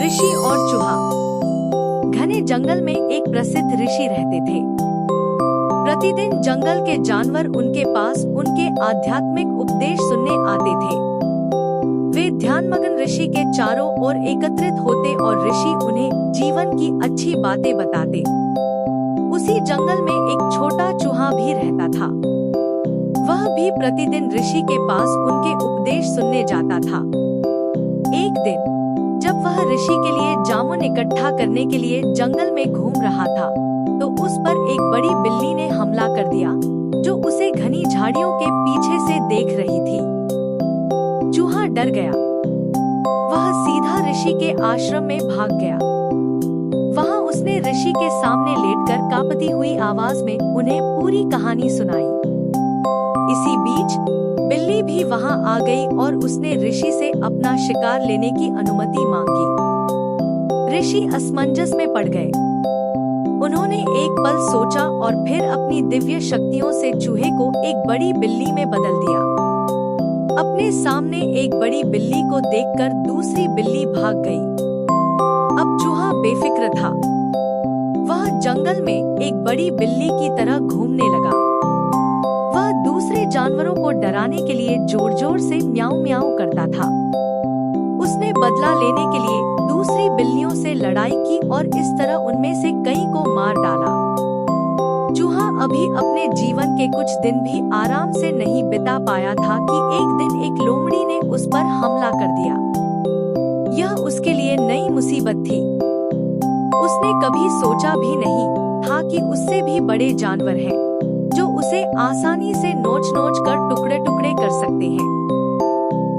ऋषि और चूहा। घने जंगल में एक प्रसिद्ध ऋषि रहते थे। प्रतिदिन जंगल के जानवर उनके पास उनके आध्यात्मिक उपदेश सुनने आते थे। वे ध्यानमग्न ऋषि के चारों ओर एकत्रित होते और ऋषि उन्हें जीवन की अच्छी बातें बताते। उसी जंगल में एक छोटा चूहा भी रहता था। वह भी प्रतिदिन ऋषि के पास उनके उपदेश सुनने जाता था। एक दिन जब वह ऋषि के लिए जामुन इकट्ठा करने के लिए जंगल में घूम रहा था, तो उस पर एक बड़ी बिल्ली ने हमला कर दिया, जो उसे घनी झाड़ियों के पीछे से देख रही थी। चूहा डर गया। वह सीधा ऋषि के आश्रम में भाग गया। वहां उसने ऋषि के सामने लेटकर कांपती हुई आवाज में उन्हें पूरी कहानी सुनाई। इसी बीच बिल्ली भी वहां आ गई और उसने ऋषि से अपना शिकार लेने की अनुमति मांगी। ऋषि असमंजस में पड़ गए। उन्होंने एक पल सोचा और फिर अपनी दिव्य शक्तियों से चूहे को एक बड़ी बिल्ली में बदल दिया। अपने सामने एक बड़ी बिल्ली को देखकर दूसरी बिल्ली भाग गई। अब चूहा बेफिक्र था। वह जंगल में एक बड़ी बिल्ली की तरह घूमने लगा। वह दूसरे जानवरों को डराने के लिए जोर जोर से म्याऊं म्याऊं करता था। उसने बदला लेने के लिए दूसरी बिल्लियों से लड़ाई की और इस तरह उनमें से कई को मार डाला। चूहा अभी अपने जीवन के कुछ दिन भी आराम से नहीं बिता पाया था कि एक दिन एक लोमड़ी ने उस पर हमला कर दिया। यह उसके लिए नई मुसीबत थी। उसने कभी सोचा भी नहीं था कि उससे भी बड़े जानवर हैं, जो उसे आसानी से नोच-नोच कर टुकड़े-टुकड़े कर सकते हैं।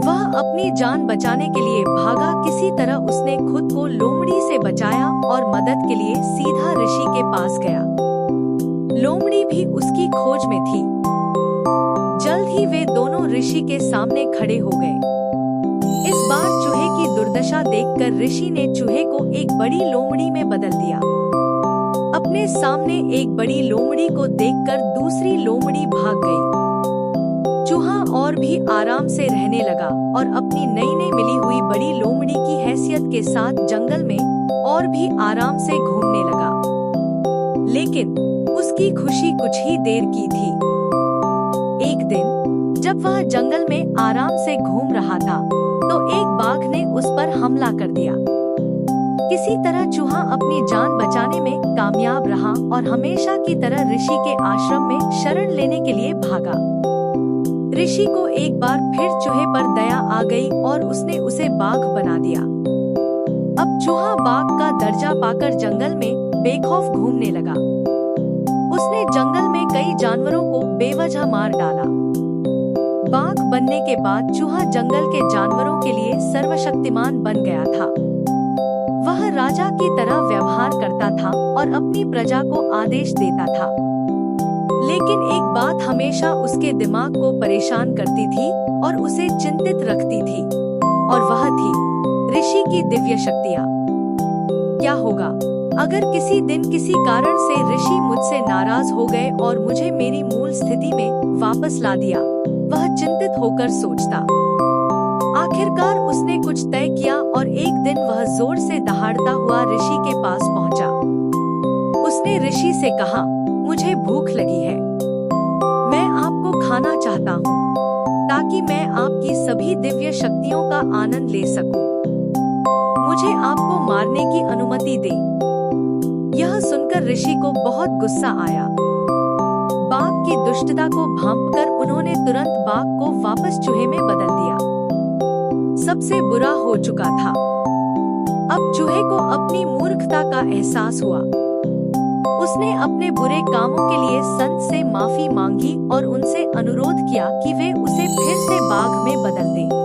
वह अपनी जान बचाने के लिए भागा। किसी तरह उसने खुद को लोमड़ी से बचाया और मदद के लिए सीधा ऋषि के पास गया। लोमड़ी भी उसकी खोज में थी। जल्द ही वे दोनों ऋषि के सामने खड़े हो गए। इस बार चूहे की दुर्दशा देखकर ऋषि ने चूहे को एक बड़ी लोमड़ी में बदल दिया। अपने सामने एक बड़ी लोमड़ी को देखकर दूसरी लोमड़ी भाग गई। चूहा और भी आराम से रहने लगा और अपनी नई नई मिली हुई बड़ी लोमड़ी की हैसियत के साथ जंगल में और भी आराम से घूमने लगा। लेकिन उसकी खुशी कुछ ही देर की थी। एक दिन जब वह जंगल में आराम से घूम रहा था, तो एक बाघ ने उस पर हमला कर दिया। किसी तरह चूहा अपनी जान बचाने में कामयाब रहा और हमेशा की तरह ऋषि के आश्रम में शरण लेने के लिए भागा। ऋषि को एक बार फिर चूहे पर दया आ गई और उसने उसे बाघ बना दिया। अब चूहा बाघ का दर्जा पाकर जंगल में बेखौफ घूमने लगा। उसने जंगल में कई जानवरों को बेवजह मार डाला। बाघ बनने के बाद चूहा जंगल के जानवरों के लिए सर्वशक्तिमान बन गया था। वह राजा की तरह व्यवहार करता था और अपनी प्रजा को आदेश देता था। लेकिन एक बात हमेशा उसके दिमाग को परेशान करती थी और उसे चिंतित रखती थी, और वह थी ऋषि की दिव्य शक्तियाँ। क्या होगा अगर किसी दिन किसी कारण से ऋषि मुझसे नाराज हो गए और मुझे मेरी मूल स्थिति में वापस ला दिया? वह चिंतित होकर सोचता। आखिरकार उसने कुछ तय किया और एक दिन वह जोर से दहाड़ता हुआ ऋषि के पास पहुंचा। उसने ऋषि से कहा, मुझे भूख लगी है। मैं आपको खाना चाहता हूँ, ताकि मैं आपकी सभी दिव्य शक्तियों का आनंद ले सकूं। मुझे आपको मारने की अनुमति दें। यह सुनकर ऋषि को बहुत गुस्सा आया। बाघ की दुष्टता को भांपकर उन्होंने तुरंत बाघ को वापस चूहे में बदल दिया। सबसे बुरा हो चुका था। अब चूहे को अपनी मूर्खता का एहसास हुआ। उसने अपने बुरे कामों के लिए संत से माफी मांगी और उनसे अनुरोध किया कि वे उसे फिर से बाघ में बदल दें।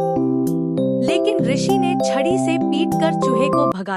लेकिन ऋषि ने छड़ी से पीटकर चूहे को भगा